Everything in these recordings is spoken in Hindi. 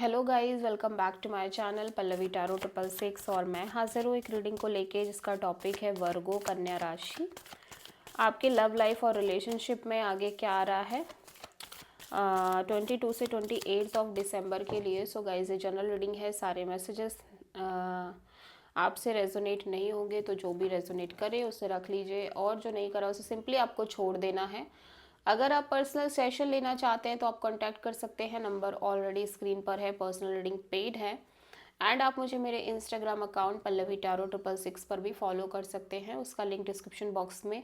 Hello guys, welcome back to my channel Pallavi tarot 666 और मैं हाजिर हूँ एक रीडिंग को लेके जिसका टॉपिक है वर्गो कन्या राशि। आपके लव लाइफ और रिलेशनशिप में आगे क्या आ रहा है 22 से 28 ऑफ दिसंबर के लिए। सो गाइस, ये जनरल रीडिंग है। सारे मैसेजेस आपसे रेजोनेट नहीं होंगे, तो जो भी रेजोनेट करे उसे रख लीजिए और जो नहीं करा उसे सिंपली आपको छोड़ देना है। अगर आप पर्सनल सेशन लेना चाहते हैं तो आप कांटेक्ट कर सकते हैं, नंबर ऑलरेडी स्क्रीन पर है। पर्सनल रीडिंग पेड है एंड आप मुझे मेरे इंस्टाग्राम अकाउंट पल्लवी टैरो 666 पर भी फॉलो कर सकते हैं। उसका लिंक डिस्क्रिप्शन बॉक्स में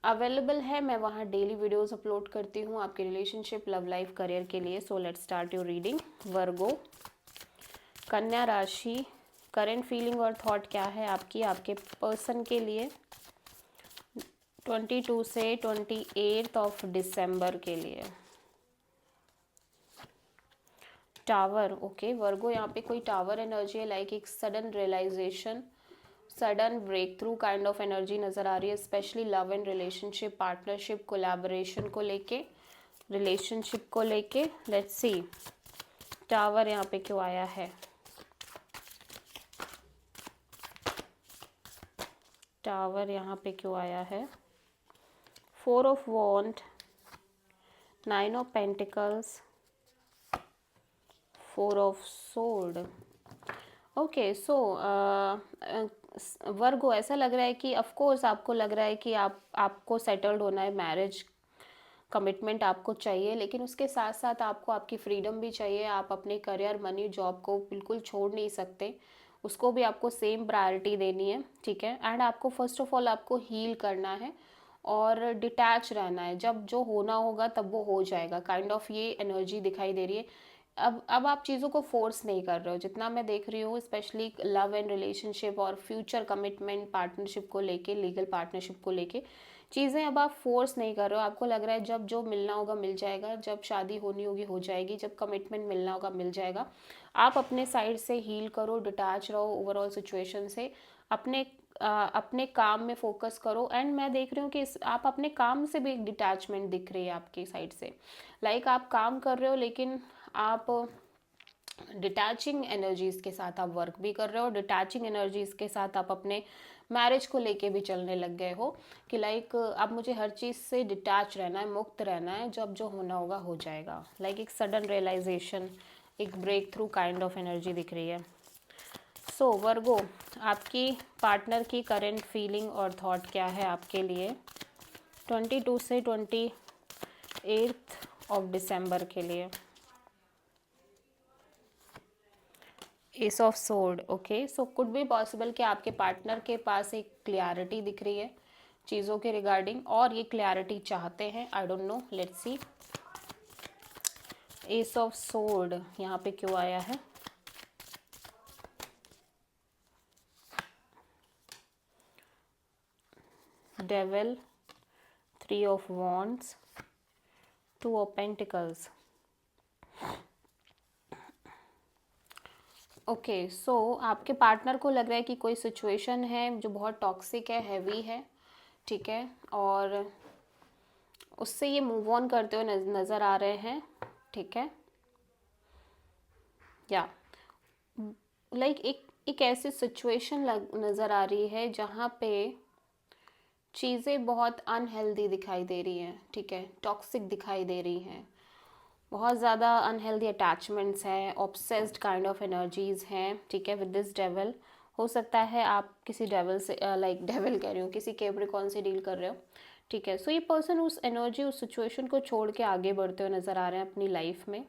अवेलेबल है। मैं वहाँ डेली वीडियोस अपलोड करती हूँ आपके रिलेशनशिप, लव लाइफ, करियर के लिए। So let's start your reading. Virgo कन्या राशि, करंट फीलिंग और थॉट क्या है आपके पर्सन के लिए 22 से 28 ऑफ दिसंबर के लिए। टावर, ओके वर्गो, यहाँ पे कोई टावर एनर्जी है, लाइक एक sudden realisation, sudden breakthrough kind of energy नज़र आ रही है, specially love and relationship, partnership, collaboration को लेके, रिलेशनशिप को लेके। लेट्स सी टावर यहाँ पे क्यों आया है। टावर यहाँ पे क्यों आया है। 4 of wand, 9 of pentacles, 4 of sword. Okay, so Virgo, ऐसा लग रहा है कि ऑफ कोर्स आपको लग रहा है कि आपको सेटल्ड होना है, मैरिज कमिटमेंट आपको चाहिए, लेकिन उसके साथ साथ आपको आपकी फ्रीडम भी चाहिए। आप अपने करियर, मनी, जॉब को बिल्कुल छोड़ नहीं सकते, उसको भी आपको सेम प्रायोरिटी देनी है, ठीक है। एंड आपको फर्स्ट ऑफ ऑल आपको हील करना है और डिटैच रहना है। जब जो होना होगा तब वो हो जाएगा, काइंड ऑफ ये एनर्जी दिखाई दे रही है। अब आप चीज़ों को फोर्स नहीं कर रहे हो, जितना मैं देख रही हूँ, स्पेशली लव एंड रिलेशनशिप और फ्यूचर कमिटमेंट, पार्टनरशिप को लेके, लीगल पार्टनरशिप को लेके चीज़ें अब आप फोर्स नहीं कर रहे हो। आपको लग रहा है जब जो मिलना होगा मिल जाएगा, जब शादी होनी होगी हो जाएगी, जब कमिटमेंट मिलना होगा मिल जाएगा। आप अपने साइड से हील करो, डिटैच रहो ओवरऑल सिचुएशन से, अपने काम में फोकस करो। एंड मैं देख रही हूँ कि आप अपने काम से भी एक डिटैचमेंट दिख रही है आपकी साइड से, लाइक आप काम कर रहे हो लेकिन आप डिटैचिंग एनर्जीज के साथ आप वर्क भी कर रहे हो, डिटैचिंग एनर्जीज के साथ आप अपने मैरिज को लेके भी चलने लग गए हो कि लाइक अब मुझे हर चीज़ से डिटैच रहना है, मुक्त रहना है, जब जो होना होगा हो जाएगा। लाइक एक सडन रियलाइजेशन, एक breakthrough kind of energy दिख रही है। सो वर्गो, आपकी पार्टनर की करेंट फीलिंग और थॉट क्या है आपके लिए 22 से 28 ऑफ दिसंबर के लिए। S of sword, okay, so could be possible कि आपके पार्टनर के पास एक क्लियरिटी दिख रही है चीज़ों के रिगार्डिंग और ये क्लियरिटी चाहते हैं। I don't know, let's see. Ace of sword यहाँ पे क्यों आया है। Devil, 3 of wands, 2 of pentacles. Okay, so आपके पार्टनर को लग रहा है कि कोई सिचुएशन है जो बहुत टॉक्सिक है, हैवी है, ठीक है, और उससे ये मूव ऑन करते हुए नज़र आ रहे हैं, ठीक है। या लाइक एक ऐसी सिचुएशन नज़र आ रही है जहाँ पे चीज़ें बहुत अनहेल्दी दिखाई दे रही हैं, ठीक है, टॉक्सिक दिखाई दे रही हैं, बहुत ज़्यादा अनहेल्दी अटैचमेंट्स हैं, ऑब्सेस्ड काइंड ऑफ एनर्जीज हैं, ठीक है, विद दिस डेविल। हो सकता है आप किसी डेविल से, लाइक डेविल कह रही हूँ, किसी कैप्रिकॉर्न से डील कर रहे हो, ठीक है। सो ये पर्सन उस एनर्जी, उस सिचुएशन को छोड़ के आगे बढ़ते हुए नज़र आ रहे हैं अपनी लाइफ में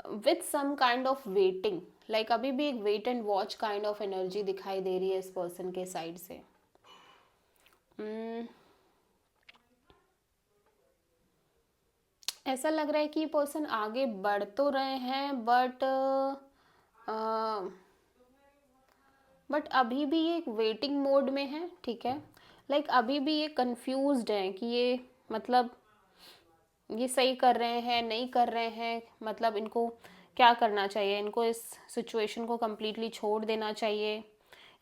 with some kind of waiting, like अभी भी एक wait and watch kind of energy दिखाई दे रही है इस पर्सन के साइड से। ऐसा लग रहा है कि ये पर्सन आगे बढ़ तो रहे हैं बट अभी भी ये एक वेटिंग मोड में है, ठीक है। लाइक अभी भी ये कंफ्यूज्ड हैं कि ये मतलब ये सही कर रहे हैं, नहीं कर रहे हैं, मतलब इनको क्या करना चाहिए, इनको इस सिचुएशन को कम्प्लीटली छोड़ देना चाहिए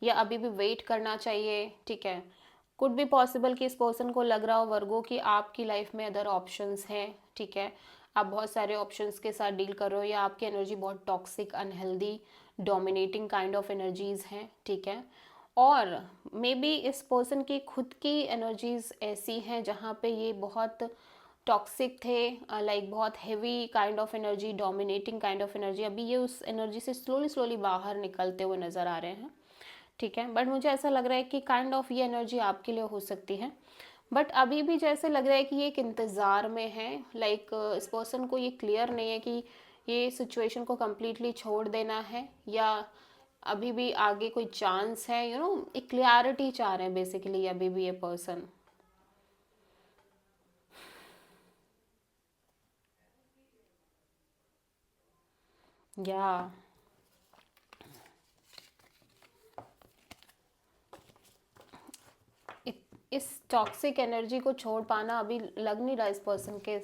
या अभी भी वेट करना चाहिए, ठीक है। कुड बी पॉसिबल कि इस पर्सन को लग रहा हो वर्गो कि आपकी लाइफ में अदर ऑप्शंस हैं, ठीक है, आप बहुत सारे ऑप्शंस के साथ डील कर रहे हो, या आपकी एनर्जी बहुत toxic, unhealthy, dominating kind of energies हैं, ठीक है। और मे बी इस पर्सन की खुद की एनर्जीज ऐसी हैं जहाँ पे ये बहुत टॉक्सिक थे, लाइक बहुत heavy kind of energy, dominating kind of energy. अभी ये उस एनर्जी से स्लोली स्लोली बाहर निकलते हुए नज़र आ रहे हैं, ठीक है। बट मुझे ऐसा लग रहा है कि काइंड ऑफ ये एनर्जी आपके लिए हो सकती है, बट अभी भी जैसे लग रहा है कि ये एक इंतज़ार में है, लाइक इस पर्सन को ये क्लियर नहीं है कि ये सिचुएशन को कम्प्लीटली छोड़ देना है या अभी भी आगे कोई चांस है, एक क्लियरिटी चाह रहे हैं बेसिकली अभी भी ये पर्सन। या इस टॉक्सिक एनर्जी को छोड़ पाना अभी लग नहीं रहा इस पर्सन के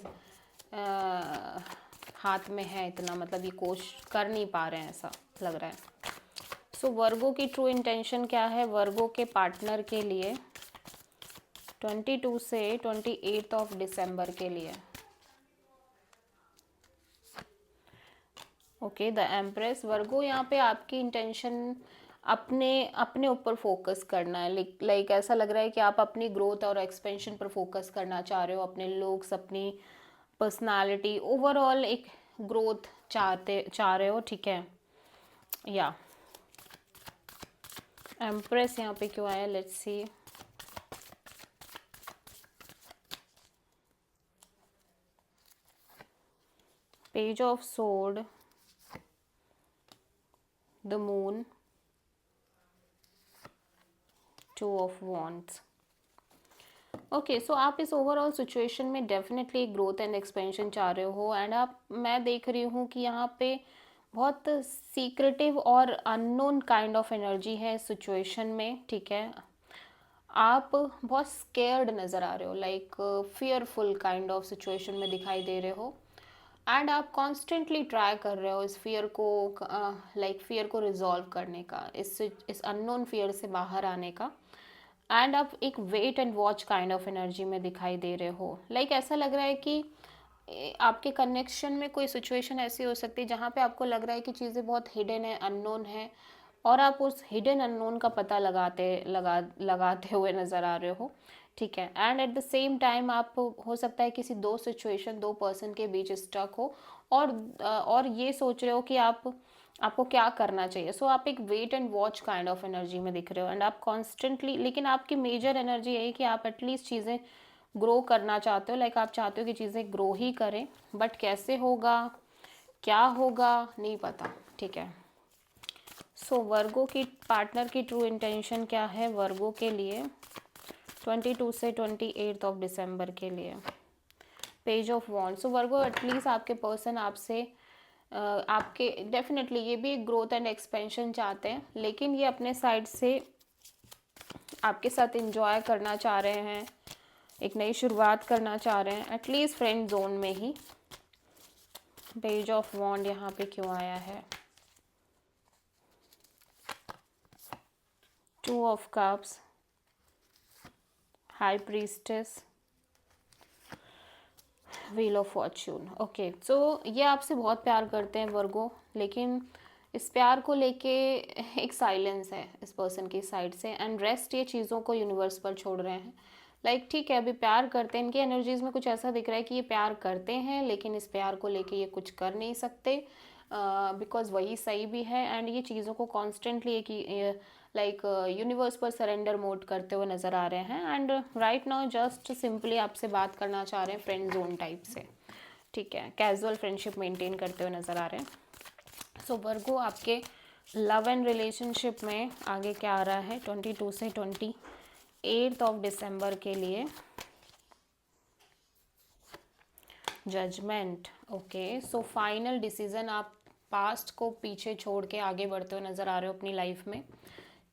हाथ में है इतना, मतलब ये कोशिश कर नहीं पा रहे हैं ऐसा लग रहा है। सो वर्गो की ट्रू इंटेंशन क्या है वर्गो के पार्टनर के लिए 22 से 28 ऑफ दिसंबर के लिए? Okay, the empress. वर्गो यहाँ पे आपकी इंटेंशन अपने अपने ऊपर फोकस करना है, लाइक ऐसा लग रहा है कि आप अपनी ग्रोथ और एक्सपेंशन पर फोकस करना चाह रहे हो, अपने लुक्स, अपनी पर्सनालिटी, ओवरऑल एक ग्रोथ चाह रहे हो, ठीक है। या एम्प्रेस यहाँ पे क्यों आया, let's see. Page of sword, the moon, two of wands. Okay, so आप इस ओवरऑल सिचुएशन में डेफिनेटली ग्रोथ एंड एक्सपेंशन चाह रहे हो, एंड मैं देख रही हूँ कि यहाँ पे बहुत सीक्रेटिव और अननोन काइंड ऑफ एनर्जी है इस सिचुएशन में, ठीक है। आप बहुत स्केयर्ड नज़र आ रहे हो, like fearful kind of situation में दिखाई दे रहे हो, एंड आप कॉन्स्टेंटली ट्राई कर रहे हो इस फियर को, लाइक फियर को रिजॉल्व करने का, इस अननोन फियर से बाहर आने का। एंड आप एक wait and watch kind of energy में दिखाई दे रहे हो, लाइक ऐसा लग रहा है कि आपके कनेक्शन में कोई सिचुएशन ऐसी हो सकती है जहाँ पे आपको लग रहा है कि चीज़ें बहुत हिडन है, अननोन है, और आप उस हिडन अननोन का पता लगाते हुए नज़र आ रहे हो, ठीक है। And at the same time आप, हो सकता है किसी दो सिचुएशन, दो पर्सन के बीच स्टक हो, और ये सोच रहे हो कि आपको क्या करना चाहिए। सो आप एक wait and watch kind of energy में दिख रहे हो, एंड आप कॉन्स्टेंटली, लेकिन आपकी मेजर एनर्जी यही कि आप एटलीस्ट चीज़ें ग्रो करना चाहते हो, लाइक आप चाहते हो कि चीज़ें ग्रो ही करें, बट कैसे होगा, क्या होगा, नहीं पता, ठीक है। सो वर्गो की पार्टनर की ट्रू इंटेंशन क्या है वर्गो के लिए 22 से 28 ऑफ दिसंबर के लिए? Page of wand. So Virgo, at least आपके पर्सन आपसे आपके डेफिनेटली ये भी ग्रोथ एंड एक्सपेंशन चाहते हैं, लेकिन ये अपने साइड से आपके साथ इंजॉय करना चाह रहे हैं, एक नई शुरुआत करना चाह रहे हैं, एटलीस्ट फ्रेंड जोन में ही। पेज ऑफ वॉन्ड यहाँ पे क्यों आया है? Two of cups, high priestess, wheel of fortune. Okay, so ये आपसे बहुत प्यार करते हैं वर्गो, लेकिन इस प्यार को लेके एक साइलेंस है इस पर्सन की साइड से, एंड रेस्ट ये चीज़ों को यूनिवर्स पर छोड़ रहे हैं, लाइक ठीक है अभी प्यार करते हैं, इनकी एनर्जीज में कुछ ऐसा दिख रहा है कि ये प्यार करते हैं, लेकिन इस प्यार को लेके ये कुछ कर नहीं सकते, बिकॉज वही सही भी है, एंड ये चीज़ों को कॉन्स्टेंटली एक लाइक यूनिवर्स पर सरेंडर मोड करते हुए नज़र आ रहे हैं, and right now just simply आपसे बात करना चाह रहे हैं फ्रेंड जोन टाइप से, ठीक है, कैजुअल फ्रेंडशिप मेंटेन करते हुए नज़र आ रहे हैं। सो वर्गो, आपके लव एंड रिलेशनशिप में आगे क्या आ रहा है 22 से 28 ऑफ दिसंबर के लिए? Judgement. Okay, so final decision, आप पास्ट को पीछे छोड़ के आगे बढ़ते हुए नज़र आ रहे हो अपनी लाइफ में,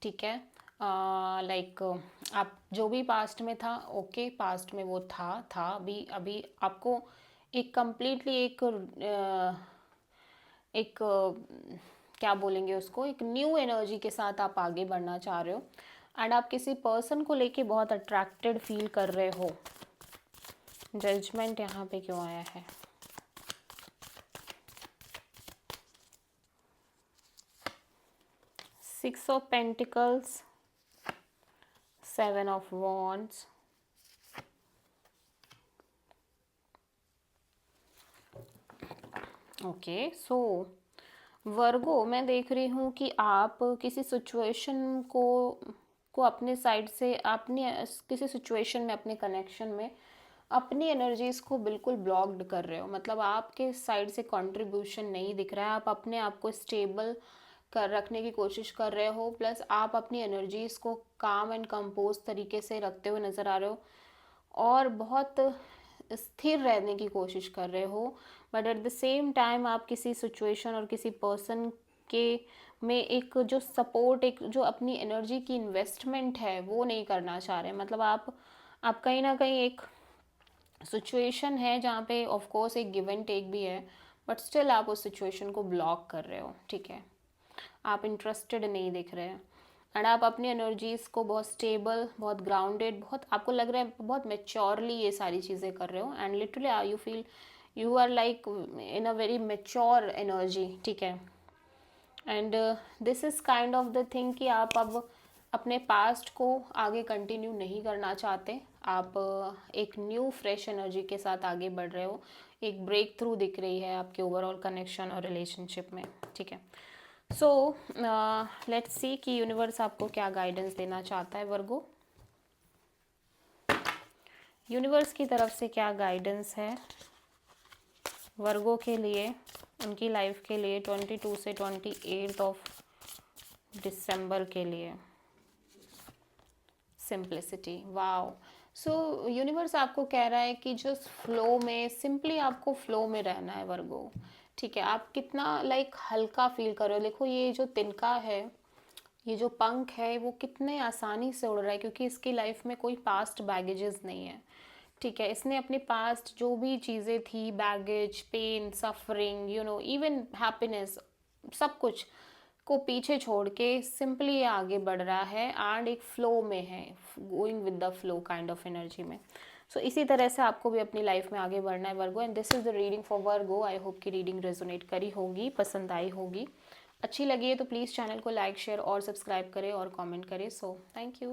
ठीक है। लाइक आप जो भी पास्ट में था, ओके, पास्ट में वो था अभी आपको एक कम्प्लीटली एक क्या बोलेंगे उसको, एक न्यू एनर्जी के साथ आप आगे बढ़ना चाह रहे हो, एंड आप किसी पर्सन को लेके बहुत अट्रैक्टेड फील कर रहे हो। जजमेंट यहाँ पे क्यों आया है? 6 of pentacles, 7 of wands, okay. So Virgo, मैं देख रही हूँ कि आप किसी सिचुएशन को अपने साइड से, अपनी किसी सिचुएशन में, अपने कनेक्शन में अपनी एनर्जीज को बिल्कुल ब्लॉक्ड कर रहे हो। मतलब आपके साइड से कंट्रीब्यूशन नहीं दिख रहा है, आप अपने आप को स्टेबल कर रखने की कोशिश कर रहे हो, प्लस आप अपनी एनर्जीज को काम एंड कंपोज तरीके से रखते हुए नज़र आ रहे हो और बहुत स्थिर रहने की कोशिश कर रहे हो। But at the same time आप किसी सिचुएशन और किसी पर्सन के में एक जो सपोर्ट, एक जो अपनी एनर्जी की इन्वेस्टमेंट है वो नहीं करना चाह रहे। मतलब आप कहीं ना कहीं एक सिचुएशन है जहाँ पे ऑफ कोर्स एक गिव एंड टेक भी है, बट स्टिल आप उस सिचुएशन को ब्लॉक कर रहे हो, ठीक है। आप इंटरेस्टेड नहीं दिख रहे हैं एंड आप अपनी एनर्जीज़ को बहुत स्टेबल, बहुत ग्राउंडेड, बहुत आपको लग रहा है बहुत मेच्योरली ये सारी चीज़ें कर रहे हो and literally you feel you are like in a very mature energy, ठीक है। And this is kind of the thing कि आप अब अपने पास्ट को आगे कंटिन्यू नहीं करना चाहते। आप एक न्यू फ्रेश एनर्जी के साथ आगे बढ़ रहे हो। एक ब्रेक थ्रू दिख रही है आपके ओवरऑल कनेक्शन और रिलेशनशिप में, ठीक है। सो लेट्स सी कि यूनिवर्स आपको क्या गाइडेंस देना चाहता है वर्गो। यूनिवर्स की तरफ से क्या गाइडेंस है वर्गो के लिए, उनकी लाइफ के लिए 22 से 28 ऑफ दिसंबर के लिए। Simplicity, wow. सो यूनिवर्स आपको कह रहा है कि जो फ्लो में, सिंपली आपको फ्लो में रहना है वर्गो, ठीक है। आप कितना लाइक हल्का फील कर रहे हो। देखो ये जो तिनका है, ये जो पंख है, वो कितने आसानी से उड़ रहा है क्योंकि इसकी लाइफ में कोई पास्ट बैगेजेस नहीं है, ठीक है। इसने अपनी पास्ट जो भी चीज़ें थी, baggage, pain, suffering, you know, even happiness, सब कुछ को पीछे छोड़ के सिंपली ये आगे बढ़ रहा है एंड एक फ्लो में है, going with the flow kind of energy में। सो इसी तरह से आपको भी अपनी लाइफ में आगे बढ़ना है वर्गो and this is the reading for Virgo. I hope कि रीडिंग रेजोनेट करी होगी, पसंद आई होगी। अच्छी लगी है तो प्लीज़ चैनल को लाइक, शेयर और सब्सक्राइब करें और कमेंट करें। So thank you.